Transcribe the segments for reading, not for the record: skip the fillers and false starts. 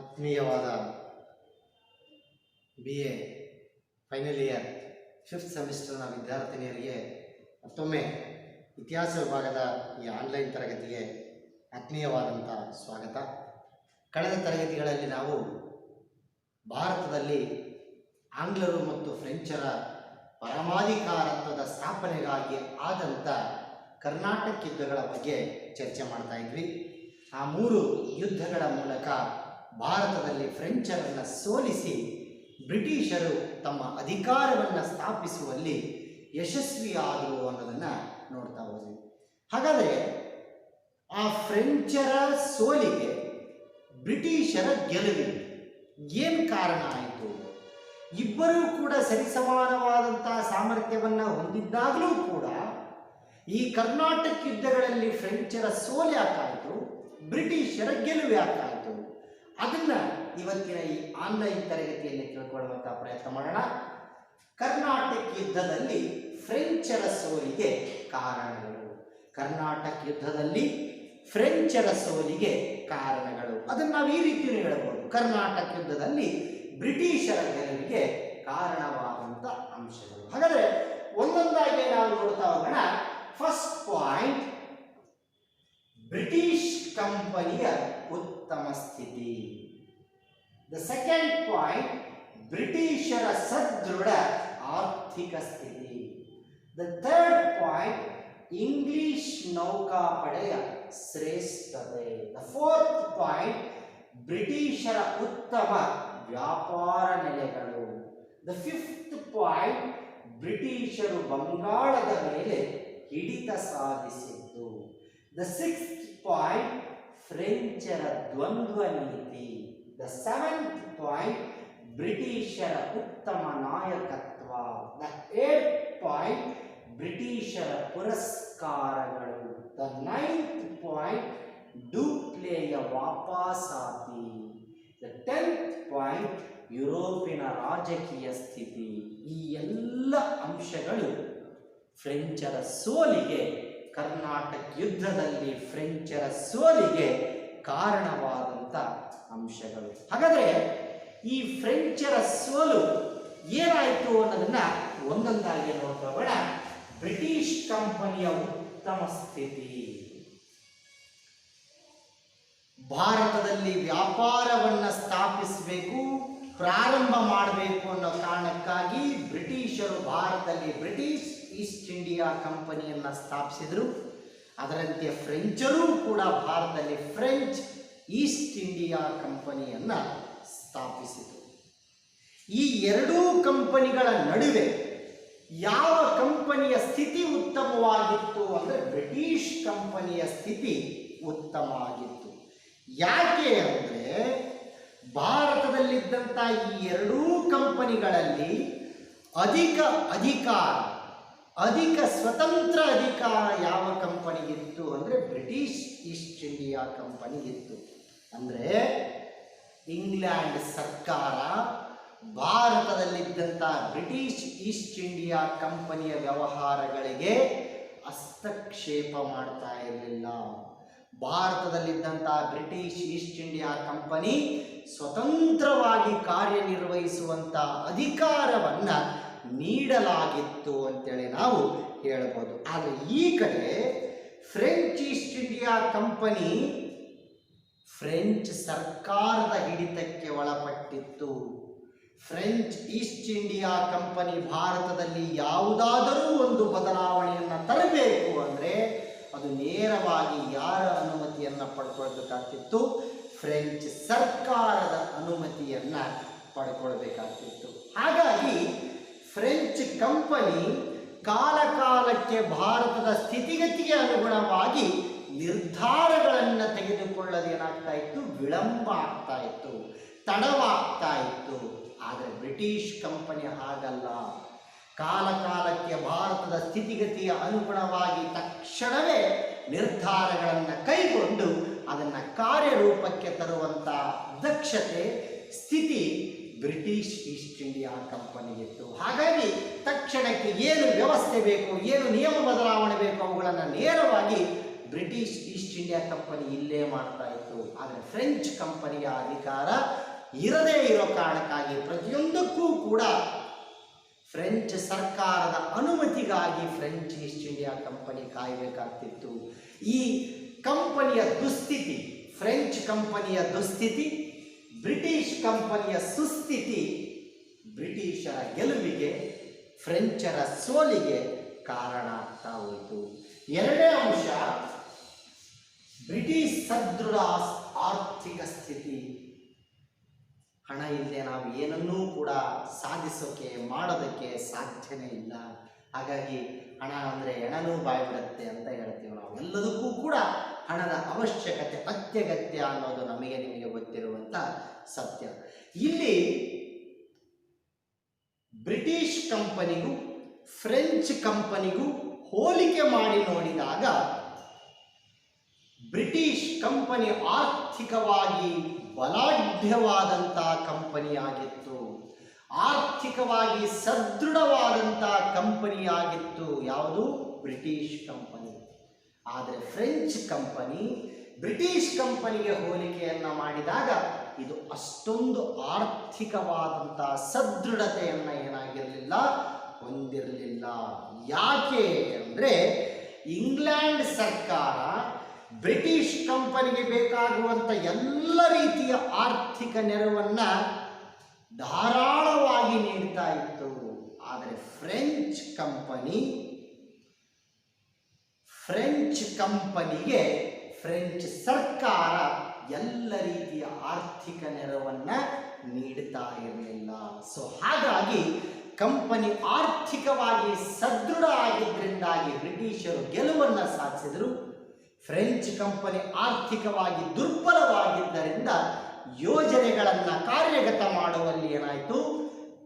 ಆತ್ಮೀಯವಾದ BA final year 5th ಸೆಮಿಸ್ಟರ್ನ ವಿದ್ಯಾರ್ಥಿನಿಯರಿಗೆ ಮತ್ತೊಮ್ಮೆ ಇತಿಹಾಸ ವಿಭಾಗದ ಈ ಆನ್ಲೈನ್ ತರಗತಿಗೆ ಆತ್ಮೀಯವಾದಂಥ ಸ್ವಾಗತ. ಕಳೆದ ತರಗತಿಗಳಲ್ಲಿ ನಾವು ಭಾರತದಲ್ಲಿ ಆಂಗ್ಲರು ಮತ್ತು ಫ್ರೆಂಚರ ಪರಮಾಧಿಕಾರತ್ವದ ಸ್ಥಾಪನೆಗಾಗಿ ಆದಂಥ ಕರ್ನಾಟಕ ಯುದ್ಧಗಳ ಬಗ್ಗೆ ಚರ್ಚೆ ಮಾಡ್ತಾ ಇದ್ವಿ. ಆ 3 ಯುದ್ಧಗಳ ಮೂಲಕ ಭಾರತದಲ್ಲಿ ಫ್ರೆಂಚರನ್ನು ಸೋಲಿಸಿ ಬ್ರಿಟಿಷರು ತಮ್ಮ ಅಧಿಕಾರವನ್ನು ಸ್ಥಾಪಿಸುವಲ್ಲಿ ಯಶಸ್ವಿಯಾದರು ಅನ್ನೋದನ್ನು ನೋಡ್ತಾ ಹೋದ್ವಿ. ಹಾಗಾದರೆ ಆ ಫ್ರೆಂಚರ ಸೋಲಿಗೆ ಬ್ರಿಟಿಷರ ಗೆಲುವಿಗೆ ಏನು ಕಾರಣ ಆಯಿತು? ಇಬ್ಬರೂ ಕೂಡ ಸರಿಸಮಾನವಾದಂಥ ಸಾಮರ್ಥ್ಯವನ್ನು ಹೊಂದಿದ್ದಾಗಲೂ ಕೂಡ ಈ ಕರ್ನಾಟಕ ಯುದ್ಧಗಳಲ್ಲಿ ಫ್ರೆಂಚರ ಸೋಲು ಯಾಕಾಯಿತು, ಬ್ರಿಟಿಷರ ಗೆಲುವು ಯಾಕಾಯಿತು, ಅದನ್ನು ಇವತ್ತಿನ ಈ ಆನ್ಲೈನ್ ತರಗತಿಯಲ್ಲಿ ತಿಳ್ಕೊಳ್ಳುವಂಥ ಪ್ರಯತ್ನ ಮಾಡೋಣ. ಕರ್ನಾಟಕ ಯುದ್ಧದಲ್ಲಿ ಫ್ರೆಂಚರ ಸೋಲಿಗೆ ಕಾರಣಗಳು. ಕರ್ನಾಟಕ ಯುದ್ಧದಲ್ಲಿ ಫ್ರೆಂಚರ ಸೋಲಿಗೆ ಕಾರಣಗಳು, ಅದನ್ನು ನಾವು ಈ ರೀತಿ ಹೇಳಬಹುದು. ಕರ್ನಾಟಕ ಯುದ್ಧದಲ್ಲಿ ಬ್ರಿಟಿಷರ ಗೆಲುವಿಗೆ ಕಾರಣವಾದಂಥ ಅಂಶಗಳು. ಹಾಗಾದರೆ ಒಂದೊಂದಾಗಿ ನಾವು ನೋಡ್ತಾ ಹೋಗೋಣ. ಫಸ್ಟ್ ಪಾಯಿಂಟ್, ಬ್ರಿಟಿಷ್ ಕಂಪನಿಯ ಉತ್ತಮ ಸ್ಥಿತಿ. ದ ಸೆಕೆಂಡ್ ಪಾಯಿಂಟ್, ಬ್ರಿಟಿಷರ ಸದೃಢ ಆರ್ಥಿಕ ಸ್ಥಿತಿ. ದ ಥರ್ಡ್ ಪಾಯಿಂಟ್, ಇಂಗ್ಲಿಷ್ ನೌಕಾಪಡೆಯ ಶ್ರೇಷ್ಠತೆ. ದ ಫೋರ್ತ್ ಪಾಯಿಂಟ್, ಬ್ರಿಟಿಷರ ಉತ್ತಮ ವ್ಯಾಪಾರ ನೆಲೆಗಳು. ದ ಫಿಫ್ತ್ ಪಾಯಿಂಟ್, ಬ್ರಿಟಿಷರು ಬಂಗಾಳದ ಮೇಲೆ ಹಿಡಿತ ಸಾಧಿಸಿದ್ದು. ದ ಸಿಕ್ಸ್ತ್ ಪಾಯಿಂಟ್, ಫ್ರೆಂಚರ ದ್ವಂದ್ವ ನೀತಿ. ದ ಸೆವೆಂತ್ ಪಾಯಿಂಟ್, ಬ್ರಿಟಿಷರ ಉತ್ತಮ ನಾಯಕತ್ವ. ದ ಏಟ್ ಪಾಯಿಂಟ್, ಬ್ರಿಟಿಷರ ಪುರಸ್ಕಾರಗಳು. ದ ನೈನ್ತ್ ಪಾಯಿಂಟ್, ಡೂಪ್ಲೆಯ ವಾಪಸಾತಿ. ದ 10th ಪಾಯಿಂಟ್, ಯುರೋಪಿನ ರಾಜಕೀಯ ಸ್ಥಿತಿ. ಈ ಎಲ್ಲ ಅಂಶಗಳು ಫ್ರೆಂಚರ ಸೋಲಿಗೆ, ಕರ್ನಾಟಕ ಯುದ್ಧದಲ್ಲಿ ಫ್ರೆಂಚರ ಸೋಲಿಗೆ ಕಾರಣವಾದಂಥ ಅಂಶಗಳು. ಹಾಗಾದರೆ ಈ ಫ್ರೆಂಚರ ಸೋಲು ಏನಾಯಿತು ಅನ್ನೋದನ್ನ ಒಂದೊಂದಾಗಿ ನೋಡೋಣ. ಬ್ರಿಟಿಷ್ ಕಂಪನಿಯ ಉತ್ತಮ ಸ್ಥಿತಿ. ಭಾರತದಲ್ಲಿ ವ್ಯಾಪಾರವನ್ನು ಸ್ಥಾಪಿಸಬೇಕು, ಪ್ರಾರಂಭ ಮಾಡಬೇಕು ಅನ್ನೋ ಕಾರಣಕ್ಕಾಗಿ ಬ್ರಿಟಿಷರು ಭಾರತದಲ್ಲಿ ಬ್ರಿಟಿಷ್ ಈಸ್ಟ್ ಇಂಡಿಯಾ ಕಂಪನಿಯನ್ನು ಸ್ಥಾಪಿಸಿದರು. ಅದರಂತೆ ಫ್ರೆಂಚರೂ ಕೂಡ ಭಾರತದಲ್ಲಿ ಫ್ರೆಂಚ್ ಈಸ್ಟ್ ಇಂಡಿಯಾ ಕಂಪನಿಯನ್ನು ಸ್ಥಾಪಿಸಿದರು. ಈ ಎರಡೂ ಕಂಪನಿಗಳ ನಡುವೆ ಯಾವ ಕಂಪನಿಯ ಸ್ಥಿತಿ ಉತ್ತಮವಾಗಿತ್ತು ಅಂದರೆ ಬ್ರಿಟಿಷ್ ಕಂಪನಿಯ ಸ್ಥಿತಿ ಉತ್ತಮ ಆಗಿತ್ತು. ಯಾಕೆ ಅಂದರೆ ಭಾರತದಲ್ಲಿದ್ದಂಥ ಈ ಎರಡೂ ಕಂಪನಿಗಳಲ್ಲಿ ಅಧಿಕ ಸ್ವತಂತ್ರ ಅಧಿಕಾರ ಯಾವ ಕಂಪನಿಗಿತ್ತು ಅಂದರೆ ಬ್ರಿಟಿಷ್ ಈಸ್ಟ್ ಇಂಡಿಯಾ ಕಂಪನಿಗಿತ್ತು. ಅಂದರೆ ಇಂಗ್ಲೆಂಡ್ ಸರ್ಕಾರ ಭಾರತದಲ್ಲಿದ್ದಂಥ ಬ್ರಿಟಿಷ್ ಈಸ್ಟ್ ಇಂಡಿಯಾ ಕಂಪನಿಯ ವ್ಯವಹಾರಗಳಿಗೆ ಹಸ್ತಕ್ಷೇಪ ಮಾಡ್ತಾ ಇರಲಿಲ್ಲ. ಭಾರತದಲ್ಲಿದ್ದಂಥ ಬ್ರಿಟಿಷ್ ಈಸ್ಟ್ ಇಂಡಿಯಾ ಕಂಪನಿ ಸ್ವತಂತ್ರವಾಗಿ ಕಾರ್ಯನಿರ್ವಹಿಸುವಂಥ ಅಧಿಕಾರವನ್ನು ನೀಡಲಾಗಿತ್ತು ಅಂತೇಳಿ ನಾವು ಹೇಳ್ಬೋದು. ಆದರೆ ಈ ಕಡೆ French East India company French ಸರ್ಕಾರದ ಹಿಡಿತಕ್ಕೆ ಒಳಪಟ್ಟಿತ್ತು. ಫ್ರೆಂಚ್ ಈಸ್ಟ್ ಇಂಡಿಯಾ ಕಂಪನಿ ಭಾರತದಲ್ಲಿ ಯಾವುದಾದರೂ ಒಂದು ಬದಲಾವಣೆಯನ್ನು ತರಬೇಕು ಅಂದರೆ ಅದು ನೇರವಾಗಿ ಯಾರ ಅನುಮತಿಯನ್ನು ಪಡ್ಕೊಳ್ಬೇಕಾಗ್ತಿತ್ತು? ಫ್ರೆಂಚ್ ಸರ್ಕಾರದ ಅನುಮತಿಯನ್ನು ಪಡ್ಕೊಳ್ಬೇಕಾಗ್ತಿತ್ತು. ಹಾಗಾಗಿ ಫ್ರೆಂಚ್ ಕಂಪನಿ ಕಾಲಕಾಲಕ್ಕೆ ಭಾರತದ ಸ್ಥಿತಿಗತಿಗೆ ಅನುಗುಣವಾಗಿ ನಿರ್ಧಾರಗಳನ್ನು ತೆಗೆದುಕೊಳ್ಳೋದೇನಾಗ್ತಾ ಇತ್ತು? ವಿಳಂಬ ಆಗ್ತಾ ಇತ್ತು, ತಡವಾಗ್ತಾ ಇತ್ತು. ಆದರೆ ಬ್ರಿಟಿಷ್ ಕಂಪನಿ ಹಾಗಲ್ಲ. ಕಾಲಕಾಲಕ್ಕೆ ಭಾರತದ ಸ್ಥಿತಿಗತಿಯ ಅನುಗುಣವಾಗಿ ತಕ್ಷಣವೇ ನಿರ್ಧಾರಗಳನ್ನು ಕೈಗೊಂಡು ಅದನ್ನು ಕಾರ್ಯರೂಪಕ್ಕೆ ತರುವಂಥ ದಕ್ಷತೆ, ಸ್ಥಿತಿ ಬ್ರಿಟಿಷ್ ಈಸ್ಟ್ ಇಂಡಿಯಾ ಕಂಪನಿಗಿತ್ತು. ಹಾಗಾಗಿ ತಕ್ಷಣಕ್ಕೆ ಏನು ವ್ಯವಸ್ಥೆ ಬೇಕು, ಏನು ನಿಯಮ ಬದಲಾವಣೆ ಬೇಕು, ಅವುಗಳನ್ನು ನೇರವಾಗಿ ಬ್ರಿಟಿಷ್ ಈಸ್ಟ್ ಇಂಡಿಯಾ ಕಂಪನಿ ಇಲ್ಲೇ ಮಾಡ್ತಾ ಇತ್ತು. ಆದರೆ ಫ್ರೆಂಚ್ ಕಂಪನಿಯ ಅಧಿಕಾರ ಇರದೇ ಇರೋ ಕಾರಣಕ್ಕಾಗಿ ಪ್ರತಿಯೊಂದಕ್ಕೂ ಕೂಡ ಫ್ರೆಂಚ್ ಸರ್ಕಾರದ ಅನುಮತಿಗಾಗಿ ಫ್ರೆಂಚ್ ಈಸ್ಟ್ ಇಂಡಿಯಾ ಕಂಪನಿ ಕಾಯಬೇಕಾಗ್ತಿತ್ತು. ಈ ಕಂಪನಿಯ ದುಸ್ಥಿತಿ, ಫ್ರೆಂಚ್ ಕಂಪನಿಯ ದುಸ್ಥಿತಿ, ಬ್ರಿಟಿಷ್ ಕಂಪನಿಯ ಸುಸ್ಥಿತಿ ಬ್ರಿಟಿಷರ ಗೆಲುವಿಗೆ, ಫ್ರೆಂಚರ ಸೋಲಿಗೆ ಕಾರಣ ಆಗ್ತಾ ಹೋಯಿತು. ಎರಡನೇ ಅಂಶ, ಬ್ರಿಟಿಷ್ ಸದೃಢ ಆರ್ಥಿಕ ಸ್ಥಿತಿ. ಹಣ ಇಲ್ಲದೆ ನಾವು ಏನನ್ನೂ ಕೂಡ ಸಾಧಿಸೋಕೆ ಮಾಡೋದಕ್ಕೆ ಸಾಧ್ಯನೇ ಇಲ್ಲ. ಹಾಗಾಗಿ ಹಣ ಅಂದರೆ ಹೆಣನೂ ಬಾಯಿ ಬಿಡುತ್ತೆ ಅಂತ ಹೇಳ್ತೀವಿ ನಾವು. ಎಲ್ಲದಕ್ಕೂ ಕೂಡ ಹಣದ ಅವಶ್ಯಕತೆ ಅತ್ಯಗತ್ಯ ಅನ್ನೋದು ನಮಗೆ ನಿಮಗೆ ಗೊತ್ತಿರುವಂಥ ಸತ್ಯ. ಇಲ್ಲಿ ಬ್ರಿಟಿಷ್ ಕಂಪನಿಗೂ ಫ್ರೆಂಚ್ ಕಂಪನಿಗೂ ಹೋಲಿಕೆ ಮಾಡಿ ನೋಡಿದಾಗ ಬ್ರಿಟಿಷ್ ಕಂಪನಿ ಆರ್ಥಿಕವಾಗಿ ಬಲಾಢ್ಯವಾದಂಥ ಕಂಪನಿಯಾಗಿತ್ತು, ಆರ್ಥಿಕವಾಗಿ ಸದೃಢವಾದಂಥ ಕಂಪನಿಯಾಗಿತ್ತು. ಯಾವುದು? British company. ಆದರೆ ಫ್ರೆಂಚ್ ಕಂಪನಿ ಬ್ರಿಟಿಷ್ ಕಂಪನಿಗೆ ಹೋಲಿಕೆಯನ್ನು ಮಾಡಿದಾಗ ಇದು ಅಷ್ಟೊಂದು ಆರ್ಥಿಕವಾದಂಥ ಸದೃಢತೆಯನ್ನು ಏನಾಗಿರಲಿಲ್ಲ, ಹೊಂದಿರಲಿಲ್ಲ. ಯಾಕೆ ಅಂದರೆ ಇಂಗ್ಲೆಂಡ್ ಸರ್ಕಾರ ಬ್ರಿಟಿಷ್ ಕಂಪನಿಗೆ ಬೇಕಾಗುವಂಥ ಎಲ್ಲ ರೀತಿಯ ಆರ್ಥಿಕ ನೆರವನ್ನು ಧಾರಾಳವಾಗಿ ನೀಡ್ತಾ ಇತ್ತು. ಆದರೆ ಫ್ರೆಂಚ್ ಕಂಪನಿಗೆ ಫ್ರೆಂಚ್ ಸರ್ಕಾರ ಎಲ್ಲ ರೀತಿಯ ಆರ್ಥಿಕ ನೆರವನ್ನು ನೀಡ್ತಾ ಇರಲಿಲ್ಲ. ಸೊ ಹಾಗಾಗಿ ಕಂಪನಿ ಆರ್ಥಿಕವಾಗಿ ಸದೃಢ ಆಗಿದ್ದರಿಂದಾಗಿ ಬ್ರಿಟಿಷರು ಗೆಲುವನ್ನು ಸಾಧಿಸಿದರು. ಫ್ರೆಂಚ್ ಕಂಪನಿ ಆರ್ಥಿಕವಾಗಿ ದುರ್ಬಲವಾಗಿದ್ದರಿಂದ ಯೋಜನೆಗಳನ್ನು ಕಾರ್ಯಗತ ಮಾಡುವಲ್ಲಿ ಏನಾಯಿತು,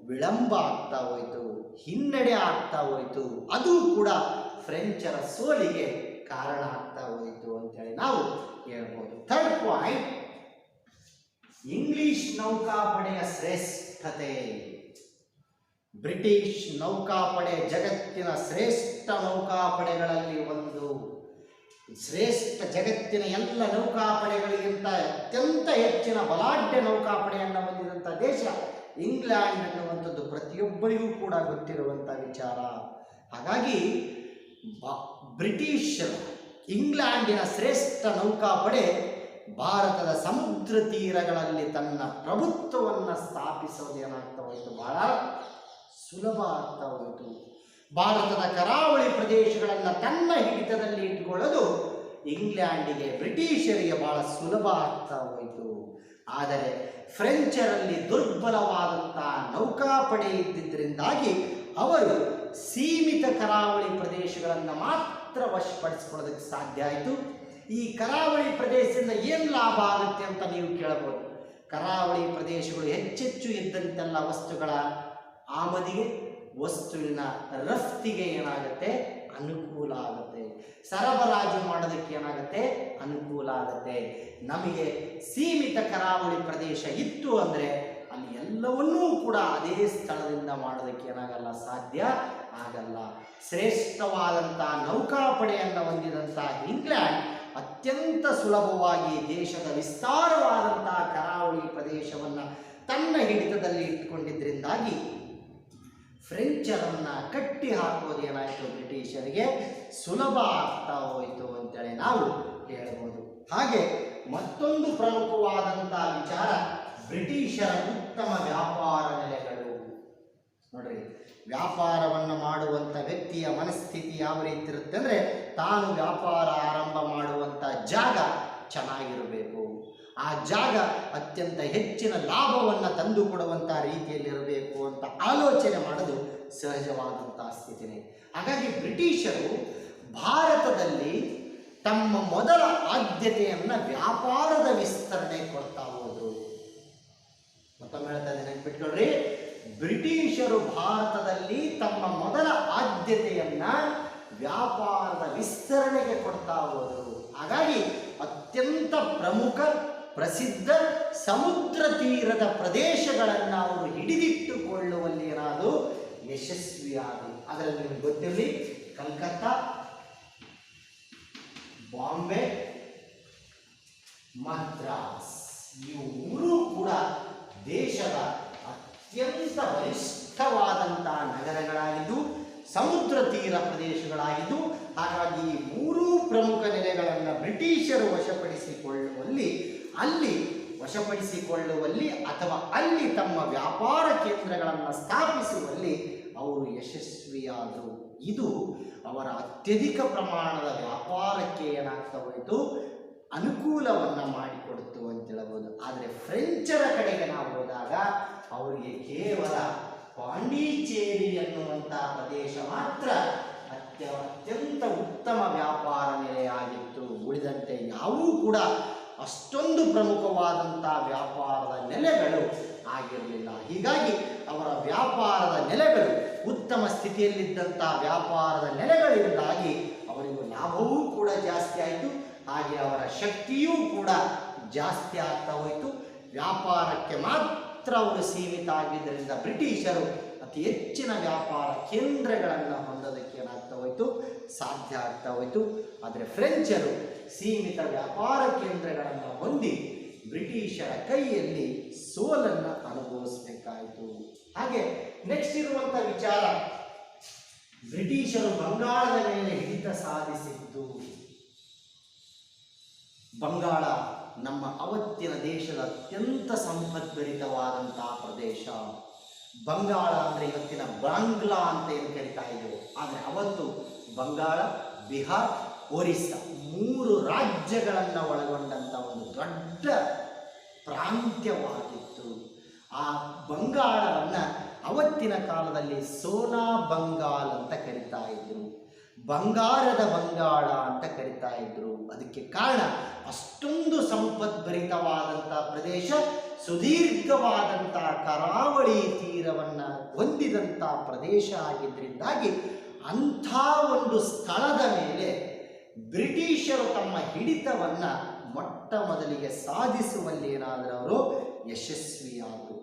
ವಿಳಂಬ ಆಗ್ತಾ ಹೋಯಿತು, ಹಿನ್ನಡೆ ಆಗ್ತಾ ಹೋಯಿತು. ಅದು ಕೂಡ ಫ್ರೆಂಚರ ಸೋಲಿಗೆ ಕಾರಣ ಆಗ್ತಾ ಹೋಯಿತು ಅಂತೇಳಿ ನಾವು ಹೇಳ್ಬೋದು. ಥರ್ಡ್ ಪಾಯಿಂಟ್, ಇಂಗ್ಲಿಷ್ ನೌಕಾಪಡೆಯ ಶ್ರೇಷ್ಠತೆ. ಬ್ರಿಟಿಷ್ ನೌಕಾಪಡೆ ಜಗತ್ತಿನ ಶ್ರೇಷ್ಠ ನೌಕಾಪಡೆಗಳಲ್ಲಿ ಒಂದು. ಶ್ರೇಷ್ಠ ಜಗತ್ತಿನ ಎಲ್ಲ ನೌಕಾಪಡೆಗಳಿಗಿಂತ ಅತ್ಯಂತ ಹೆಚ್ಚಿನ ಬಲಾಢ್ಯ ನೌಕಾಪಡೆಯನ್ನು ಹೊಂದಿದಂಥ ದೇಶ ಇಂಗ್ಲೆಂಡ್ ಅನ್ನುವಂಥದ್ದು ಪ್ರತಿಯೊಬ್ಬರಿಗೂ ಕೂಡ ಗೊತ್ತಿರುವಂಥ ವಿಚಾರ. ಹಾಗಾಗಿ ಬ್ರಿಟಿಷರು, ಇಂಗ್ಲೆಂಡಿನ ಶ್ರೇಷ್ಠ ನೌಕಾಪಡೆ ಭಾರತದ ಸಮುದ್ರ ತೀರಗಳಲ್ಲಿ ತನ್ನ ಪ್ರಭುತ್ವವನ್ನು ಸ್ಥಾಪಿಸೋದು ಏನಾಗ್ತಾ ಹೋಯಿತು, ಬಹಳ ಸುಲಭ ಆಗ್ತಾ ಹೋಯಿತು. ಭಾರತದ ಕರಾವಳಿ ಪ್ರದೇಶಗಳನ್ನು ತನ್ನ ಹಿಡಿತದಲ್ಲಿ ಇಟ್ಟುಕೊಳ್ಳೋದು ಇಂಗ್ಲೆಂಡಿಗೆ, ಬ್ರಿಟಿಷರಿಗೆ ಬಹಳ ಸುಲಭ ಆಗ್ತಾ ಹೋಯಿತು. ಆದರೆ ಫ್ರೆಂಚರಲ್ಲಿ ದುರ್ಬಲವಾದಂಥ ನೌಕಾಪಡೆ ಇದ್ದಿದ್ದರಿಂದಾಗಿ ಅವರು ಸೀಮಿತ ಕರಾವಳಿ ಪ್ರದೇಶಗಳನ್ನು ಮಾತ್ರ ವಶಪಡಿಸಿಕೊಳ್ಳೋದಕ್ಕೆ ಸಾಧ್ಯ ಆಯಿತು. ಈ ಕರಾವಳಿ ಪ್ರದೇಶದಿಂದ ಏನು ಲಾಭ ಆಗುತ್ತೆ ಅಂತ ನೀವು ಕೇಳಬಹುದು. ಕರಾವಳಿ ಪ್ರದೇಶಗಳು ಹೆಚ್ಚೆಚ್ಚು ಇದ್ದಂತೆಲ್ಲ ವಸ್ತುಗಳ ಆಮದಿಗೆ, ವಸ್ತುವಿನ ರಫ್ತಿಗೆ ಏನಾಗುತ್ತೆ, ಅನುಕೂಲ ಆಗುತ್ತೆ. ಸರಬರಾಜು ಮಾಡೋದಕ್ಕೆ ಏನಾಗುತ್ತೆ, ಅನುಕೂಲ ಆಗುತ್ತೆ. ನಮಗೆ ಸೀಮಿತ ಕರಾವಳಿ ಪ್ರದೇಶ ಇತ್ತು ಅಂದರೆ ಅಲ್ಲಿ ಎಲ್ಲವನ್ನೂ ಕೂಡ ಅದೇ ಸ್ಥಳದಿಂದ ಮಾಡೋದಕ್ಕೆ ಏನಾಗಲ್ಲ, ಸಾಧ್ಯ ಆಗಲ್ಲ. ಶ್ರೇಷ್ಠವಾದಂಥ ನೌಕಾಪಡೆಯನ್ನು ಹೊಂದಿದಂಥ ಇಂಗ್ಲೆಂಡ್ ಅತ್ಯಂತ ಸುಲಭವಾಗಿ ದೇಶದ ವಿಸ್ತಾರವಾದಂಥ ಕರಾವಳಿ ಪ್ರದೇಶವನ್ನು ತನ್ನ ಹಿಡಿತದಲ್ಲಿ ಇಟ್ಟುಕೊಂಡಿದ್ದರಿಂದಾಗಿ ಫ್ರೆಂಚರನ್ನು ಕಟ್ಟಿ ಹಾಕೋದು ಏನಾಯಿತು, ಬ್ರಿಟಿಷರಿಗೆ ಸುಲಭ ಆಗ್ತಾ ಹೋಯಿತು ಅಂತೇಳಿ ನಾವು ಹೇಳ್ಬೋದು. ಹಾಗೆ ಮತ್ತೊಂದು ಪ್ರಮುಖವಾದಂಥ ವಿಚಾರ, ಬ್ರಿಟಿಷರ ಉತ್ತಮ ವ್ಯಾಪಾರ ನೆಲೆಗಳು. ನೋಡ್ರಿ, ವ್ಯಾಪಾರವನ್ನು ಮಾಡುವಂಥ ವ್ಯಕ್ತಿಯ ಮನಸ್ಥಿತಿ ಯಾವ ರೀತಿ ಇರುತ್ತೆ ಅಂದರೆ, ತಾನು ವ್ಯಾಪಾರ ಆರಂಭ ಮಾಡುವಂಥ ಜಾಗ ಚೆನ್ನಾಗಿರಬೇಕು, ಆ ಜಾಗ ಅತ್ಯಂತ ಹೆಚ್ಚಿನ ಲಾಭವನ್ನು ತಂದುಕೊಡುವಂಥ ರೀತಿಯಲ್ಲಿರಬೇಕು ಅಂತ ಆಲೋಚನೆ ಮಾಡೋದು ಸಹಜವಾದಂಥ ಸ್ಥಿತಿನೇ. ಹಾಗಾಗಿ ಬ್ರಿಟಿಷರು ಭಾರತದಲ್ಲಿ ತಮ್ಮ ಮೊದಲ ಆದ್ಯತೆಯನ್ನು ವ್ಯಾಪಾರದ ವಿಸ್ತರಣೆ ಕೊಡ್ತಾ ಹೋದರು. ಮತ್ತೊಮ್ಮೆ ಹೇಳ್ತಾ ಇದ್ದೀನಿ, ನೆನ್ಪಿಟ್ಕೊಳ್ರಿ, ಬ್ರಿಟಿಷರು ಭಾರತದಲ್ಲಿ ತಮ್ಮ ಮೊದಲ ಆದ್ಯತೆಯನ್ನು ವ್ಯಾಪಾರದ ವಿಸ್ತರಣೆಗೆ ಕೊಡ್ತಾ ಹೋದರು. ಹಾಗಾಗಿ ಅತ್ಯಂತ ಪ್ರಮುಖ ಪ್ರಸಿದ್ಧ ಸಮುದ್ರ ತೀರದ ಪ್ರದೇಶಗಳನ್ನು ಅವರು ಹಿಡಿದಿಟ್ಟುಕೊಳ್ಳುವಲ್ಲಿ ಏನಾದರೂ ಯಶಸ್ವಿಯಾದರು. ಅದರಲ್ಲಿ ನಿಮಗೆ ಗೊತ್ತಿರಲಿ, ಕಲ್ಕತ್ತಾ, ಬಾಂಬೆ, ಮದ್ರಾಸ್. ಇವು ಮೂರೂ ಕೂಡ ದೇಶದ ಅತ್ಯಂತ ಬಲಿಷ್ಠವಾದಂತಹ ನಗರಗಳಾಗಿದ್ದು ಸಮುದ್ರ ತೀರ ಪ್ರದೇಶಗಳಾಗಿದ್ದು, ಹಾಗಾಗಿ ಈ ಮೂರೂ ಪ್ರಮುಖ ನೆಲೆಗಳನ್ನು ಬ್ರಿಟಿಷರು ವಶಪಡಿಸಿಕೊಳ್ಳುವಲ್ಲಿ ಅಥವಾ ಅಲ್ಲಿ ತಮ್ಮ ವ್ಯಾಪಾರ ಕೇಂದ್ರಗಳನ್ನು ಸ್ಥಾಪಿಸುವಲ್ಲಿ ಅವರು ಯಶಸ್ವಿಯಾದರು. ಇದು ಅವರ ಅತ್ಯಧಿಕ ಪ್ರಮಾಣದ ವ್ಯಾಪಾರಕ್ಕೆ ಏನಾಗ್ತಾ ಹೋಯಿತು, ಅನುಕೂಲವನ್ನು ಮಾಡಿಕೊಡ್ತು ಅಂತ ಹೇಳಬಹುದು. ಆದರೆ ಫ್ರೆಂಚರ ಕಡೆಗೆ ನಾವು ಹೋದಾಗ ಅವರಿಗೆ ಕೇವಲ ಪಾಂಡಿಚೇರಿ ಎನ್ನುವಂತಹ ಪ್ರದೇಶ ಮಾತ್ರ ಅತ್ಯಂತ ಉತ್ತಮ ವ್ಯಾಪಾರ ನೆಲೆಯಾಗಿತ್ತು. ಉಳಿದಂತೆ ಯಾವೂ ಕೂಡ ಅಷ್ಟೊಂದು ಪ್ರಮುಖವಾದಂತಹ ವ್ಯಾಪಾರದ ನೆಲೆಗಳು ಆಗಿರಲಿಲ್ಲ. ಹೀಗಾಗಿ ಅವರ ವ್ಯಾಪಾರದ ನೆಲೆಗಳು ಉತ್ತಮ ಸ್ಥಿತಿಯಲ್ಲಿದ್ದಂತಹ ವ್ಯಾಪಾರದ ನೆಲೆಗಳಿಂದಾಗಿ ಅವರಿಗೂ ಲಾಭವೂ ಕೂಡ ಜಾಸ್ತಿ ಆಯಿತು, ಹಾಗೆ ಅವರ ಶಕ್ತಿಯೂ ಕೂಡ ಜಾಸ್ತಿ ಆಗ್ತಾ ಹೋಯಿತು. ವ್ಯಾಪಾರಕ್ಕೆ ಮಾತ್ರ ಅವರು ಸೀಮಿತ ಆಗಿದ್ದರಿಂದ ಬ್ರಿಟಿಷರು ಅತಿ ಹೆಚ್ಚಿನ ವ್ಯಾಪಾರ ಕೇಂದ್ರಗಳನ್ನು ಹೊಂದೋದಕ್ಕೆ ಏನಾಗ್ತಾ ಹೋಯಿತು, ಸಾಧ್ಯ ಆಗ್ತಾ ಹೋಯಿತು. ಆದರೆ ಫ್ರೆಂಚರು ಸೀಮಿತ ವ್ಯಾಪಾರ ಕೇಂದ್ರಗಳನ್ನು ಹೊಂದಿ ಬ್ರಿಟಿಷರ ಕೈಯಲ್ಲಿ ಸೋಲನ್ನು ಅನುಭವಿಸಬೇಕಾಯಿತು. ಹಾಗೆ ನೆಕ್ಸ್ಟ್ ಇರುವಂಥ ವಿಚಾರ, ಬ್ರಿಟಿಷರು ಬಂಗಾಳದ ಮೇಲೆ ಹಿಡಿತ ಸಾಧಿಸಿದ್ದು. ಬಂಗಾಳ ನಮ್ಮ ಅವತ್ತಿನ ದೇಶದ ಅತ್ಯಂತ ಸಂಪದ್ಭರಿತವಾದಂತಹ ಪ್ರದೇಶ. ಬಂಗಾಳ ಅಂದರೆ ಇವತ್ತಿನ ಬಾಂಗ್ಲಾ ಅಂತ ಏನು ಕರಿತಾ ಇದ್ದೆವು, ಆದರೆ ಅವತ್ತು ಬಂಗಾಳ, ಬಿಹಾರ್, ಒರಿಸ್ಸಾ 3 ರಾಜ್ಯಗಳನ್ನು ಒಳಗೊಂಡಂಥ ಒಂದು ದೊಡ್ಡ ಪ್ರಾಂತ್ಯವಾಗಿತ್ತು. ಆ ಬಂಗಾಳವನ್ನು ಅವತ್ತಿನ ಕಾಲದಲ್ಲಿ ಸೋನಾ ಬಂಗಾಲ್ ಅಂತ ಕರಿತಾ ಇದ್ರು, ಬಂಗಾರದ ಬಂಗಾಳ ಅಂತ ಕರಿತಾ ಇದ್ರು. ಅದಕ್ಕೆ ಕಾರಣ ಅಷ್ಟೊಂದು ಸಂಪದ್ಭರಿತವಾದಂಥ ಪ್ರದೇಶ, ಸುದೀರ್ಘವಾದಂಥ ಕರಾವಳಿ ತೀರವನ್ನು ಹೊಂದಿದಂಥ ಪ್ರದೇಶ ಆಗಿದ್ದರಿಂದಾಗಿ ಅಂಥ ಒಂದು ಸ್ಥಳದ ಮೇಲೆ ಬ್ರಿಟಿಷರು ತಮ್ಮ ಹಿಡಿತವನ್ನು ಮೊಟ್ಟ ಮೊದಲಿಗೆ ಸಾಧಿಸುವಲ್ಲಿ ಏನಾದರೂ ಅವರು ಯಶಸ್ವಿಯಾದರು.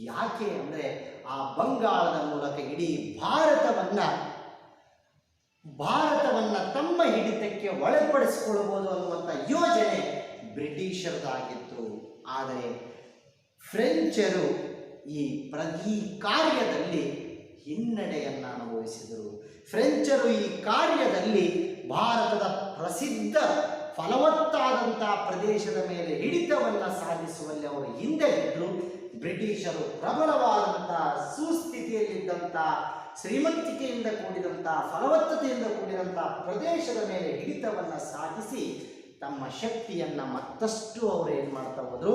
ಯಾಕೆ ಅಂದರೆ ಆ ಬಂಗಾಳದ ಮೂಲಕ ಇಡೀ ಭಾರತವನ್ನು ತಮ್ಮ ಹಿಡಿತಕ್ಕೆ ಒಳಪಡಿಸಿಕೊಳ್ಳಬಹುದು ಅನ್ನುವಂಥ ಯೋಜನೆ ಬ್ರಿಟಿಷರದಾಗಿತ್ತು. ಆದರೆ ಫ್ರೆಂಚರು ಈ ಕಾರ್ಯದಲ್ಲಿ ಹಿನ್ನಡೆಯನ್ನು ಅನುಭವಿಸಿದರು. ಫ್ರೆಂಚರು ಈ ಕಾರ್ಯದಲ್ಲಿ ಭಾರತದ ಪ್ರಸಿದ್ಧ ಫಲವತ್ತಾದಂತಹ ಪ್ರದೇಶದ ಮೇಲೆ ಹಿಡಿತವನ್ನು ಸಾಧಿಸುವಲ್ಲಿ ಅವರು ಹಿಂದೆ ಬಿದ್ದರು. ಬ್ರಿಟಿಷರು ಪ್ರಬಲವಾದಂತಹ ಸುಸ್ಥಿತಿಯಲ್ಲಿದ್ದಂತಹ ಶ್ರೀಮಂತಿಕೆಯಿಂದ ಕೂಡಿದಂತಹ ಫಲವತ್ತತೆಯಿಂದ ಕೂಡಿದಂತಹ ಪ್ರದೇಶದ ಮೇಲೆ ಹಿಡಿತವನ್ನು ಸಾಧಿಸಿ ತಮ್ಮ ಶಕ್ತಿಯನ್ನು ಮತ್ತಷ್ಟು ಅವರು ಏನು ಮಾಡ್ತಾ ಹೋದರು,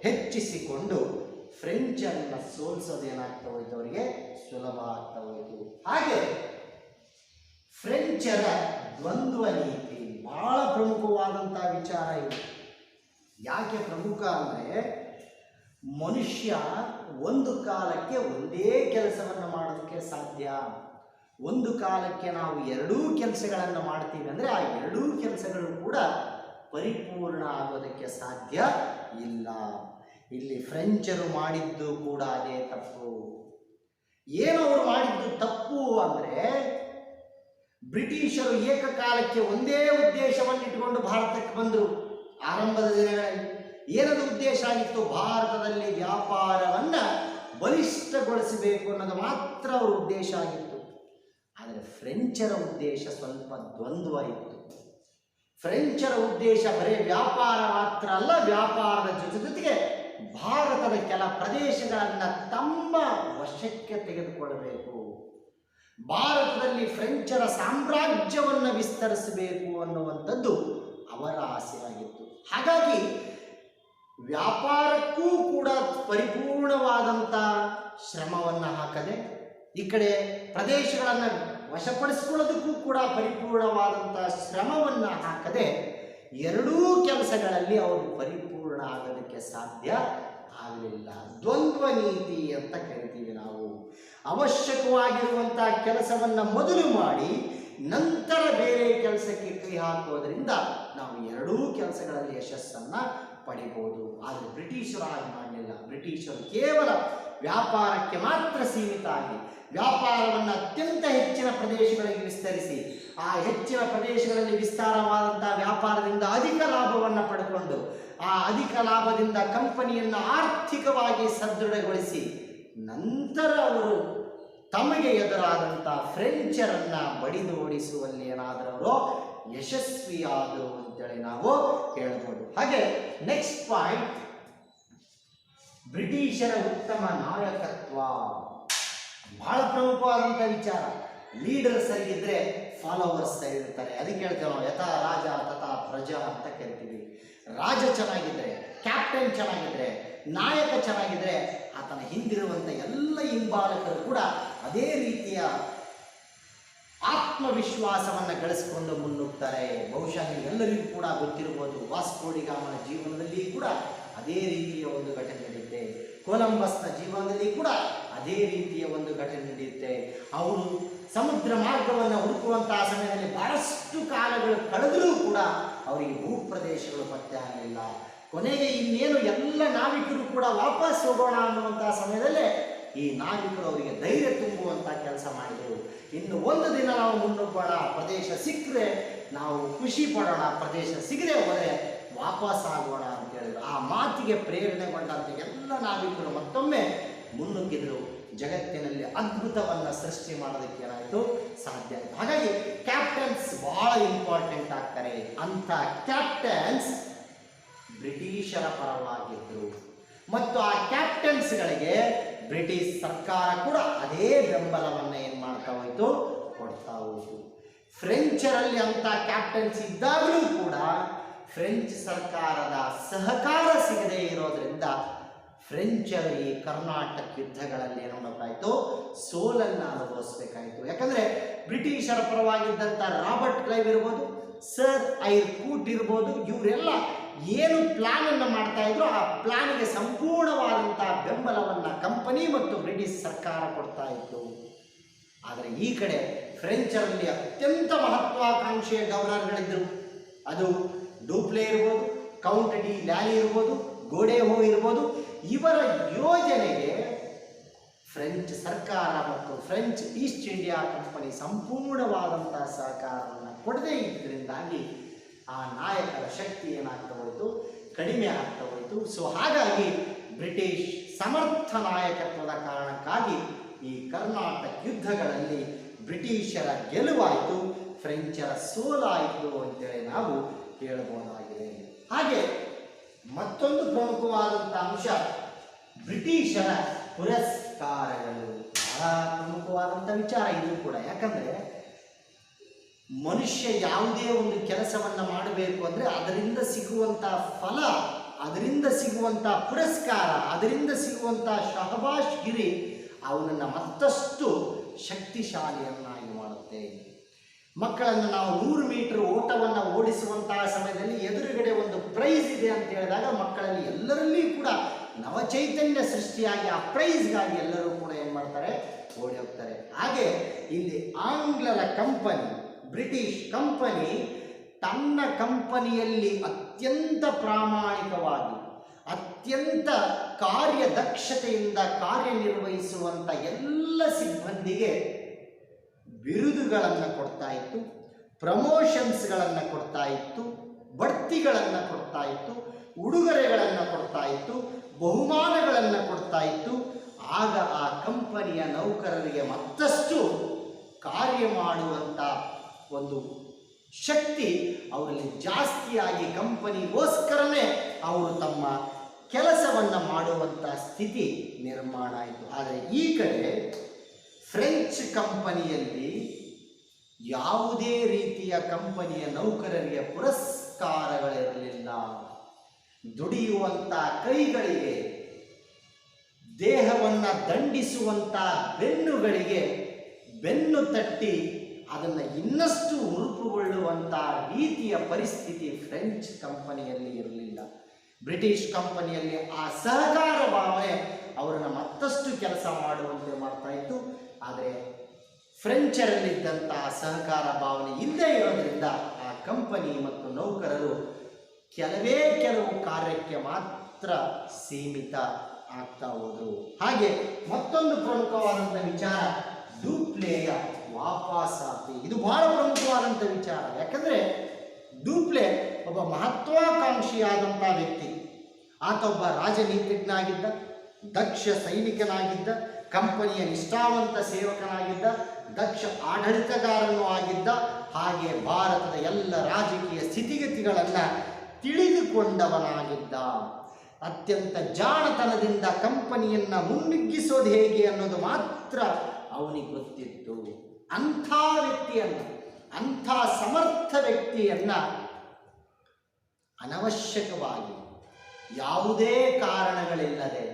ಹೆಚ್ಚಿಸಿಕೊಂಡು ಫ್ರೆಂಚರನ್ನು ಸೋಲಿಸೋದೇನಾಗ್ತಾ ಹೋಯಿತು, ಅವರಿಗೆ ಸುಲಭ ಆಗ್ತಾ ಹೋಯಿತು. ಹಾಗೆ ಫ್ರೆಂಚರ ದ್ವಂದ್ವ ನೀತಿ ಬಹಳ ಪ್ರಮುಖವಾದಂತಹ ವಿಚಾರ ಇದು. ಯಾಕೆ ಪ್ರಮುಖ ಅಂದರೆ ಮನುಷ್ಯ ಒಂದು ಕಾಲಕ್ಕೆ ಒಂದೇ ಕೆಲಸವನ್ನು ಮಾಡೋದಕ್ಕೆ ಸಾಧ್ಯ. ಒಂದು ಕಾಲಕ್ಕೆ ನಾವು 2 ಕೆಲಸಗಳನ್ನು ಮಾಡ್ತೀವಿ ಅಂದರೆ ಆ 2 ಕೆಲಸಗಳು ಕೂಡ ಪರಿಪೂರ್ಣ ಆಗೋದಕ್ಕೆ ಸಾಧ್ಯ ಇಲ್ಲ. ಇಲ್ಲಿ ಫ್ರೆಂಚರು ಮಾಡಿದ್ದು ಕೂಡ ಅದೇ ತಪ್ಪು. ಏನು ಅವರು ಮಾಡಿದ್ದು ತಪ್ಪು ಅಂದರೆ ಬ್ರಿಟಿಷರು ಏಕಕಾಲಕ್ಕೆ ಒಂದೇ ಉದ್ದೇಶವನ್ನು ಇಟ್ಟುಕೊಂಡು ಭಾರತಕ್ಕೆ ಬಂದರು. ಆರಂಭದ ದಿನಗಳಲ್ಲಿ ಏನದು ಉದ್ದೇಶ ಆಗಿತ್ತು, ಭಾರತದಲ್ಲಿ ವ್ಯಾಪಾರವನ್ನು ಬಲಿಷ್ಠಗೊಳಿಸಬೇಕು ಅನ್ನೋದು ಮಾತ್ರ ಅವರ ಉದ್ದೇಶ ಆಗಿತ್ತು. ಆದರೆ ಫ್ರೆಂಚರ ಉದ್ದೇಶ ಸ್ವಲ್ಪ ದ್ವಂದ್ವ ಇತ್ತು. ಫ್ರೆಂಚರ ಉದ್ದೇಶ ಬರೀ ವ್ಯಾಪಾರ ಮಾತ್ರ ಅಲ್ಲ, ವ್ಯಾಪಾರದ ಜೊತೆಗೆ ಭಾರತದ ಕೆಲ ಪ್ರದೇಶಗಳನ್ನು ತಮ್ಮ ವಶಕ್ಕೆ ತೆಗೆದುಕೊಳ್ಳಬೇಕು, ಭಾರತದಲ್ಲಿ ಫ್ರೆಂಚರ ಸಾಮ್ರಾಜ್ಯವನ್ನು ವಿಸ್ತರಿಸಬೇಕು ಅನ್ನುವಂಥದ್ದು ಅವರ ಆಸೆಯಾಗಿತ್ತು. ಹಾಗಾಗಿ ವ್ಯಾಪಾರಕ್ಕೂ ಕೂಡ ಪರಿಪೂರ್ಣವಾದಂಥ ಶ್ರಮವನ್ನು ಹಾಕದೆ, ಈ ಕಡೆ ಪ್ರದೇಶಗಳನ್ನು ವಶಪಡಿಸಿಕೊಳ್ಳೋದಕ್ಕೂ ಕೂಡ ಪರಿಪೂರ್ಣವಾದಂಥ ಶ್ರಮವನ್ನು ಹಾಕದೆ 2 ಕೆಲಸಗಳಲ್ಲಿ ಅವರು ಪರಿಪೂರ್ಣ ಆಗೋದಕ್ಕೆ ಸಾಧ್ಯ ಆಗಲಿಲ್ಲ. ದ್ವಂದ್ವ ನೀತಿ ಅಂತ ಕರಿತೀವಿ ನಾವು. ಅವಶ್ಯಕವಾಗಿರುವಂಥ ಕೆಲಸವನ್ನು ಮೊದಲು ಮಾಡಿ ನಂತರ ಬೇರೆ ಕೆಲಸಕ್ಕೆ ಕೈ ಹಾಕೋದ್ರಿಂದ ನಾವು 2 ಕೆಲಸಗಳಲ್ಲಿ ಯಶಸ್ಸನ್ನು ಪಡಿಬೋದು. ಆದರೆ ಬ್ರಿಟಿಷರು ಹಾಗೆ ಮಾಡಲಿಲ್ಲ. ಬ್ರಿಟಿಷರು ಕೇವಲ ವ್ಯಾಪಾರಕ್ಕೆ ಮಾತ್ರ ಸೀಮಿತ ಆಗಿ ವ್ಯಾಪಾರವನ್ನು ಅತ್ಯಂತ ಹೆಚ್ಚಿನ ಪ್ರದೇಶಗಳಿಗೆ ವಿಸ್ತರಿಸಿ ಆ ಹೆಚ್ಚಿನ ಪ್ರದೇಶಗಳಲ್ಲಿ ವಿಸ್ತಾರವಾದಂತಹ ವ್ಯಾಪಾರದಿಂದ ಅಧಿಕ ಲಾಭವನ್ನು ಪಡ್ಕೊಂಡು ಆ ಅಧಿಕ ಲಾಭದಿಂದ ಕಂಪನಿಯನ್ನು ಆರ್ಥಿಕವಾಗಿ ಸದೃಢಗೊಳಿಸಿ ನಂತರ ಅವರು ತಮಗೆ ಎದುರಾದಂಥ ಫ್ರೆಂಚರನ್ನು ಬಡಿದು ಓಡಿಸುವಲ್ಲಿ ಏನಾದರೂ ಅವರು ಯಶಸ್ವಿಯಾದರು ಅಂತೇಳಿ ನಾವು ಹೇಳ್ಬೋದು. ಹಾಗೆ ನೆಕ್ಸ್ಟ್ ಪಾಯಿಂಟ್, ಬ್ರಿಟಿಷರ ಉತ್ತಮ ನಾಯಕತ್ವ ಬಹಳ ಪ್ರಮುಖವಾದಂಥ ವಿಚಾರ. ಲೀಡರ್ ಸರಿಗಿದ್ರೆ ಫಾಲೋವರ್ಸ್ ಸರಿ ಇರ್ತಾರೆ. ಅದಕ್ಕೆ ಹೇಳ್ತೇವೆ ನಾವು ಯಥಾ ರಾಜ ತಥಾ ಪ್ರಜಾ ಅಂತ ಕರಿತೀವಿ. ರಾಜ ಚೆನ್ನಾಗಿದ್ರೆ, ಕ್ಯಾಪ್ಟನ್ ಚೆನ್ನಾಗಿದ್ರೆ, ನಾಯಕ ಚೆನ್ನಾಗಿದ್ರೆ ಆತನ ಹಿಂದಿರುವಂಥ ಎಲ್ಲ ಹಿಂಬಾಲಕರು ಕೂಡ ಅದೇ ರೀತಿಯ ಆತ್ಮವಿಶ್ವಾಸವನ್ನು ಗಳಿಸಿಕೊಂಡು ಮುನ್ನುಗ್ತಾರೆ. ಬಹುಶಃ ಎಲ್ಲರಿಗೂ ಕೂಡ ಗೊತ್ತಿರಬಹುದು, ವಾಸ್ಕೋ ಡಿ ಗಾಮನ ಜೀವನದಲ್ಲಿ ಕೂಡ ಅದೇ ರೀತಿಯ ಒಂದು ಘಟನೆ ನಡೆಯುತ್ತೆ. ಕೊಲಂಬಸ್ನ ಜೀವನದಲ್ಲಿ ಕೂಡ ಅದೇ ರೀತಿಯ ಒಂದು ಘಟನೆ ನಡೆಯುತ್ತೆ. ಅವರು ಸಮುದ್ರ ಮಾರ್ಗವನ್ನು ಹುಡುಕುವಂತಹ ಸಮಯದಲ್ಲಿ ಬಹಳಷ್ಟು ಕಾಲಗಳು ಕಳೆದರೂ ಕೂಡ ಅವರಿಗೆ ಭೂಪ್ರದೇಶಗಳು ಪತ್ತೆ ಆಗಲಿಲ್ಲ. ಕೊನೆಗೆ ಇನ್ನೇನು ಎಲ್ಲ ನಾವಿಕರು ಕೂಡ ವಾಪಸ್ ಹೋಗೋಣ ಅನ್ನುವಂತಹ ಸಮಯದಲ್ಲೇ ಈ ನಾವಿಕರು ಅವರಿಗೆ ಧೈರ್ಯ ತುಂಬುವಂಥ ಕೆಲಸ ಮಾಡಿದರು. ಇನ್ನು ಒಂದು ದಿನ ನಾವು ಮುನ್ನುಗ್ಗೋಣ, ಪ್ರದೇಶ ಸಿಕ್ಕರೆ ನಾವು ಖುಷಿ ಪಡೋಣ, ಪ್ರದೇಶ ಸಿಗದೆ ಹೋದರೆ ವಾಪಸ್ ಆಗೋಣ ಅಂತ ಹೇಳಿದ್ರು. ಆ ಮಾತಿಗೆ ಪ್ರೇರಣೆಗೊಂಡಂತೆ ಎಲ್ಲ ನಾವಿಕರು ಮತ್ತೊಮ್ಮೆ ಮುನ್ನುಗ್ಗಿದ್ರು. ಜಗತ್ತಿನಲ್ಲಿ ಅದ್ಭುತವನ್ನು ಸೃಷ್ಟಿ ಮಾಡೋದಕ್ಕೆ ಏನಾಯಿತು, ಸಾಧ್ಯ ಆಯಿತು. ಹಾಗಾಗಿ ಕ್ಯಾಪ್ಟನ್ಸ್ ಬಹಳ ಇಂಪಾರ್ಟೆಂಟ್ ಆಗ್ತಾರೆ. ಅಂಥ ಕ್ಯಾಪ್ಟನ್ಸ್ ಬ್ರಿಟಿಷರ ಪರವಾಗಿದ್ದರು ಮತ್ತು ಆ ಕ್ಯಾಪ್ಟನ್ಸ್ಗಳಿಗೆ ಬ್ರಿಟಿಷ್ ಸರ್ಕಾರ ಕೂಡ ಅದೇ ಬೆಂಬಲವನ್ನು ಏನು ಮಾಡ್ತಾ ಹೋಯಿತು, ಕೊಡ್ತಾ ಹೋಯಿತು. ಫ್ರೆಂಚರಲ್ಲಿ ಅಂಥ ಕ್ಯಾಪ್ಟನ್ಸ್ ಇದ್ದಾಗಲೂ ಕೂಡ ಫ್ರೆಂಚ್ ಸರ್ಕಾರದ ಸಹಕಾರ ಸಿಗದೇ ಇರೋದ್ರಿಂದ ಫ್ರೆಂಚರು ಈ ಕರ್ನಾಟಕ ಯುದ್ಧಗಳಲ್ಲಿ ಏನು ಮಾಡಬೇಕಾಯಿತು, ಸೋಲನ್ನು ಅನುಭವಿಸಬೇಕಾಯಿತು. ಯಾಕಂದರೆ ಬ್ರಿಟಿಷರ ಪರವಾಗಿದ್ದಂಥ ರಾಬರ್ಟ್ ಕ್ಲೈವ್ ಇರ್ಬೋದು, ಸರ್ ಐರ್ ಕೂಟ್ ಇರ್ಬೋದು, ಇವರೆಲ್ಲ ಏನು ಪ್ಲಾನನ್ನು ಮಾಡ್ತಾ ಇದ್ರು ಆ ಪ್ಲಾನಿಗೆ ಸಂಪೂರ್ಣವಾದಂಥ ಬೆಂಬಲವನ್ನು ಕಂಪನಿ ಮತ್ತು ಬ್ರಿಟಿಷ್ ಸರ್ಕಾರ ಕೊಡ್ತಾ ಇತ್ತು. ಆದರೆ ಈ ಕಡೆ ಫ್ರೆಂಚರಲ್ಲಿ ಅತ್ಯಂತ ಮಹತ್ವಾಕಾಂಕ್ಷೆಯ ಗವರ್ನರ್ಗಳಿದ್ದರು. ಅದು ಡೂಪ್ಲೆ ಇರ್ಬೋದು, ಕೌಂಟ್ ಡಿ ಲ್ಯಾಲಿ ಇರ್ಬೋದು, ಗೋಡೆಹೋ ಇರ್ಬೋದು. ಇವರ ಯೋಜನೆಗೆ ಫ್ರೆಂಚ್ ಸರ್ಕಾರ ಮತ್ತು ಫ್ರೆಂಚ್ ಈಸ್ಟ್ ಇಂಡಿಯಾ ಕಂಪನಿ ಸಂಪೂರ್ಣವಾದಂಥ ಸಹಕಾರವನ್ನು ಕೊಡದೇ ಇದ್ದರಿಂದಾಗಿ ಆ ನಾಯಕರ ಶಕ್ತಿ ಏನಾಗ್ತಾ ಹೋಯಿತು, ಕಡಿಮೆ ಆಗ್ತಾ ಹೋಯಿತು. ಸೊ ಹಾಗಾಗಿ ಬ್ರಿಟಿಷ್ ಸಮರ್ಥ ನಾಯಕತ್ವದ ಕಾರಣಕ್ಕಾಗಿ ಈ ಕರ್ನಾಟಕ ಯುದ್ಧಗಳಲ್ಲಿ ಬ್ರಿಟಿಷರ ಗೆಲುವಾಯಿತು, ಫ್ರೆಂಚರ ಸೋಲಾಯಿತು ಅಂತೇಳಿ ನಾವು ಹೇಳಬಹುದಾಗಿದೆ. ಹಾಗೆ ಮತ್ತೊಂದು ಪ್ರಮುಖವಾದಂಥ ಅಂಶ ಬ್ರಿಟಿಷರ ಪುರಸ್ಕಾರಗಳು. ಬಹಳ ಪ್ರಮುಖವಾದಂಥ ವಿಚಾರ ಇದು ಕೂಡ. ಯಾಕಂದರೆ ಮನುಷ್ಯ ಯಾವುದೇ ಒಂದು ಕೆಲಸವನ್ನು ಮಾಡಬೇಕು ಅಂದರೆ ಅದರಿಂದ ಸಿಗುವಂಥ ಫಲ, ಅದರಿಂದ ಸಿಗುವಂಥ ಪುರಸ್ಕಾರ, ಅದರಿಂದ ಸಿಗುವಂಥ ಶಹಬಾಷ್ಗಿರಿ ಅವನನ್ನು ಮತ್ತಷ್ಟು ಶಕ್ತಿಶಾಲಿಯನ್ನಾಗಿ ಮಾಡುತ್ತೆ. ಮಕ್ಕಳನ್ನು ನಾವು 100 ಮೀಟರ್ ಓಟವನ್ನು ಓಡಿಸುವಂತಹ ಸಮಯದಲ್ಲಿ ಎದುರುಗಡೆ ಒಂದು ಪ್ರೈಸ್ ಇದೆ ಅಂತ ಹೇಳಿದಾಗ ಮಕ್ಕಳಲ್ಲಿ ಎಲ್ಲರಲ್ಲಿ ಕೂಡ ನವಚೈತನ್ಯ ಸೃಷ್ಟಿಯಾಗಿ ಆ ಪ್ರೈಸ್ಗಾಗಿ ಎಲ್ಲರೂ ಕೂಡ ಏನು ಮಾಡ್ತಾರೆ, ಓಡಿ ಹೋಗ್ತಾರೆ. ಹಾಗೆ ಇಲ್ಲಿ ಆಂಗ್ಲರ ಕಂಪನಿ, ಬ್ರಿಟಿಷ್ ಕಂಪನಿ ತನ್ನ ಕಂಪನಿಯಲ್ಲಿ ಅತ್ಯಂತ ಪ್ರಾಮಾಣಿಕವಾಗಿ, ಅತ್ಯಂತ ಕಾರ್ಯದಕ್ಷತೆಯಿಂದ ಕಾರ್ಯನಿರ್ವಹಿಸುವಂಥ ಎಲ್ಲ ಸಿಬ್ಬಂದಿಗೆ ಬಿರುದುಗಳನ್ನು ಕೊಡ್ತಾ ಇತ್ತು, ಪ್ರಮೋಷನ್ಸ್ಗಳನ್ನು ಕೊಡ್ತಾ ಇತ್ತು, ಬಡ್ತಿಗಳನ್ನು ಕೊಡ್ತಾ ಇತ್ತು, ಉಡುಗೊರೆಗಳನ್ನು ಕೊಡ್ತಾ ಇತ್ತು, ಬಹುಮಾನಗಳನ್ನು ಕೊಡ್ತಾ ಇತ್ತು. ಆಗ ಆ ಕಂಪನಿಯ ನೌಕರರಿಗೆ ಮತ್ತಷ್ಟು ಕಾರ್ಯ ಮಾಡುವಂಥ ಒಂದು ಶಕ್ತಿ ಅವರಲ್ಲಿ ಜಾಸ್ತಿಯಾಗಿ ಕಂಪನಿಗೋಸ್ಕರನೇ ಅವರು ತಮ್ಮ ಕೆಲಸವನ್ನು ಮಾಡುವಂಥ ಸ್ಥಿತಿ ನಿರ್ಮಾಣ ಆಯಿತು. ಆದರೆ ಈ ಕಡೆ ಫ್ರೆಂಚ್ ಕಂಪನಿಯಲ್ಲಿ ಯಾವುದೇ ರೀತಿಯ ಕಂಪನಿಯ ನೌಕರರಿಗೆ ಪುರಸ್ಕಾರಗಳಿರಲಿಲ್ಲ. ದುಡಿಯುವಂಥ ಕೈಗಳಿಗೆ, ದೇಹವನ್ನು ದಂಡಿಸುವಂಥ ಬೆನ್ನುಗಳಿಗೆ ಬೆನ್ನು ತಟ್ಟಿ ಅದನ್ನು ಇನ್ನಷ್ಟು ಉರುಪುಗೊಳ್ಳುವಂಥ ರೀತಿಯ ಪರಿಸ್ಥಿತಿ ಫ್ರೆಂಚ್ ಕಂಪನಿಯಲ್ಲಿ ಇರಲಿಲ್ಲ. ಬ್ರಿಟಿಷ್ ಕಂಪನಿಯಲ್ಲಿ ಆ ಸಹಕಾರ ಭಾವನೆ ಅವರನ್ನು ಮತ್ತಷ್ಟು ಕೆಲಸ ಮಾಡುವಂತೆ ಮಾಡ್ತಾ ಇತ್ತು. ಆದರೆ ಫ್ರೆಂಚರಲ್ಲಿದ್ದಂತಹ ಸಹಕಾರ ಭಾವನೆ ಇಲ್ಲದೇ ಇರೋದ್ರಿಂದ ಆ ಕಂಪನಿ ಮತ್ತು ನೌಕರರು ಕೆಲವು ಕಾರ್ಯಕ್ಕೆ ಮಾತ್ರ ಸೀಮಿತ ಆಗ್ತಾ ಹೋದರು. ಹಾಗೆ ಮತ್ತೊಂದು ಪ್ರಮುಖವಾದಂಥ ವಿಚಾರ, ಡೂಪ್ಲೆಯ ವಾಪಸಾತಿ. ಇದು ಬಹಳ ಪ್ರಮುಖವಾದಂಥ ವಿಚಾರ. ಯಾಕಂದರೆ ಡೂಪ್ಲೆ ಒಬ್ಬ ಮಹತ್ವಾಕಾಂಕ್ಷಿಯಾದಂಥ ವ್ಯಕ್ತಿ. ಆತ ಒಬ್ಬ ರಾಜನೀತಿಜ್ಞನಾಗಿದ್ದ, ದಕ್ಷ ಸೈನಿಕನಾಗಿದ್ದ, ಕಂಪನಿಯ ನಿಷ್ಠಾವಂತ ಸೇವಕನಾಗಿದ್ದ, ದಕ್ಷ ಆಡಳಿತಗಾರನೂ ಆಗಿದ್ದ. ಹಾಗೆ ಭಾರತದ ಎಲ್ಲ ರಾಜಕೀಯ ಸ್ಥಿತಿಗತಿಗಳನ್ನು ತಿಳಿದುಕೊಂಡವನಾಗಿದ್ದ. ಅತ್ಯಂತ ಜಾಣತನದಿಂದ ಕಂಪನಿಯನ್ನು ಮುನ್ನುಗ್ಗಿಸೋದು ಹೇಗೆ ಅನ್ನೋದು ಮಾತ್ರ ಅವನಿಗೆ ಗೊತ್ತಿತ್ತು. ಅಂಥ ವ್ಯಕ್ತಿಯನ್ನು, ಅಂಥ ಸಮರ್ಥ ವ್ಯಕ್ತಿಯನ್ನು ಅನವಶ್ಯಕವಾಗಿ ಯಾವುದೇ ಕಾರಣಗಳಿಲ್ಲದೆ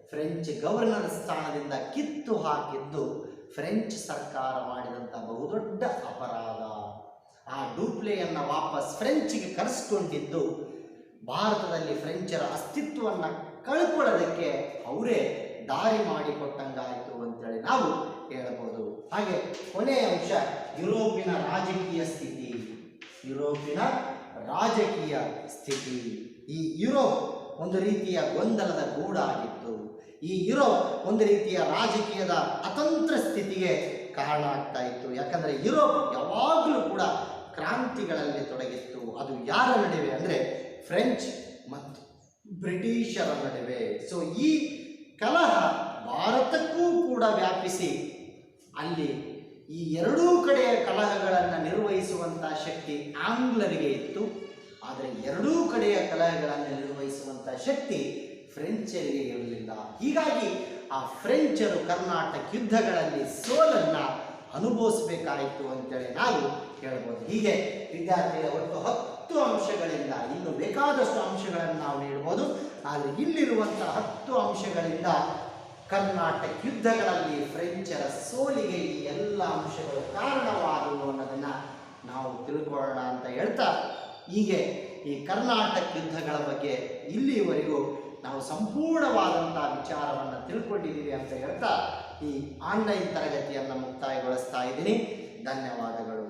ಫ್ರೆಂಚ್ ಗವರ್ನರ್ ಸ್ಥಾನದಿಂದ ಕಿತ್ತು ಹಾಕಿದ್ದು ಫ್ರೆಂಚ್ ಸರ್ಕಾರ ಮಾಡಿದಂಥ ಬಹುದೊಡ್ಡ ಅಪರಾಧ. ಆ ಡೂಪ್ಲೆಯನ್ನು ವಾಪಸ್ ಫ್ರೆಂಚ್ಗೆ ಕರೆಸ್ಕೊಂಡಿದ್ದು ಭಾರತದಲ್ಲಿ ಫ್ರೆಂಚರ ಅಸ್ತಿತ್ವವನ್ನು ಕಳ್ಕೊಳ್ಳೋದಕ್ಕೆ ಅವರೇ ದಾರಿ ಮಾಡಿಕೊಟ್ಟಂಗಾಯಿತು ಅಂತೇಳಿ ನಾವು ಹೇಳ್ಬೋದು. ಹಾಗೆ ಕೊನೆಯ ಅಂಶ ಯುರೋಪಿನ ರಾಜಕೀಯ ಸ್ಥಿತಿ. ಯುರೋಪಿನ ರಾಜಕೀಯ ಸ್ಥಿತಿ. ಈ ಯುರೋಪ್ ಒಂದು ರೀತಿಯ ಗೊಂದಲದ ಗೂಡಾಗಿತ್ತು. ಈ ಯುರೋಪ್ ಒಂದು ರೀತಿಯ ರಾಜಕೀಯದ ಅತಂತ್ರ ಸ್ಥಿತಿಗೆ ಕಾರಣ ಆಗ್ತಾ ಇತ್ತು. ಯಾಕಂದರೆ ಯುರೋಪ್ ಯಾವಾಗಲೂ ಕೂಡ ಕ್ರಾಂತಿಗಳಲ್ಲಿ ತೊಡಗಿತ್ತು. ಅದು ಯಾರ ನಡುವೆ ಅಂದರೆ ಫ್ರೆಂಚ್ ಮತ್ತು ಬ್ರಿಟಿಷರ ನಡುವೆ. ಸೊ ಈ ಕಲಹ ಭಾರತಕ್ಕೂ ಕೂಡ ವ್ಯಾಪಿಸಿ ಅಲ್ಲಿ ಈ ಎರಡೂ ಕಡೆಯ ಕಲಹಗಳನ್ನು ನಿರ್ವಹಿಸುವಂಥ ಶಕ್ತಿ ಆಂಗ್ಲರಿಗೆ ಇತ್ತು. ಆದರೆ ಎರಡೂ ಕಡೆಯ ಕಲಹಗಳನ್ನು ನಿರ್ವಹಿಸುವಂಥ ಶಕ್ತಿ ಫ್ರೆಂಚರಿಗೆ ಇರಲಿಲ್ಲ. ಹೀಗಾಗಿ ಆ ಫ್ರೆಂಚರು ಕರ್ನಾಟಕ ಯುದ್ಧಗಳಲ್ಲಿ ಸೋಲನ್ನು ಅನುಭವಿಸಬೇಕಾಯಿತು ಅಂತೇಳಿ ನಾವು ಹೇಳ್ಬೋದು. ಹೀಗೆ ವಿದ್ಯಾರ್ಥಿಗಳ ಒಟ್ಟು 10 ಅಂಶಗಳಿಂದ, ಇನ್ನು ಬೇಕಾದಷ್ಟು ಅಂಶಗಳನ್ನು ನಾವು ನೀಡ್ಬೋದು, ಆದರೆ ಇಲ್ಲಿರುವಂಥ 10 ಅಂಶಗಳಿಂದ ಕರ್ನಾಟಕ ಯುದ್ಧಗಳಲ್ಲಿ ಫ್ರೆಂಚರ ಸೋಲಿಗೆ ಈ ಎಲ್ಲ ಅಂಶಗಳು ಕಾರಣವಾದವು ಅನ್ನೋದನ್ನು ನಾವು ತಿಳ್ಕೊಳ್ಳೋಣ ಅಂತ ಹೇಳ್ತಾ, ಹೀಗೆ ಈ ಕರ್ನಾಟಕ ಯುದ್ಧಗಳ ಬಗ್ಗೆ ಇಲ್ಲಿವರೆಗೂ ನಾವು ಸಂಪೂರ್ಣವಾದಂಥ ವಿಚಾರವನ್ನು ತಿಳ್ಕೊಂಡಿದ್ದೀವಿ ಅಂತ ಹೇಳ್ತಾ ಈ ಆನ್ಲೈನ್ ತರಗತಿಯನ್ನು ಮುಕ್ತಾಯಗೊಳಿಸ್ತಾ ಇದ್ದೀನಿ. ಧನ್ಯವಾದಗಳು.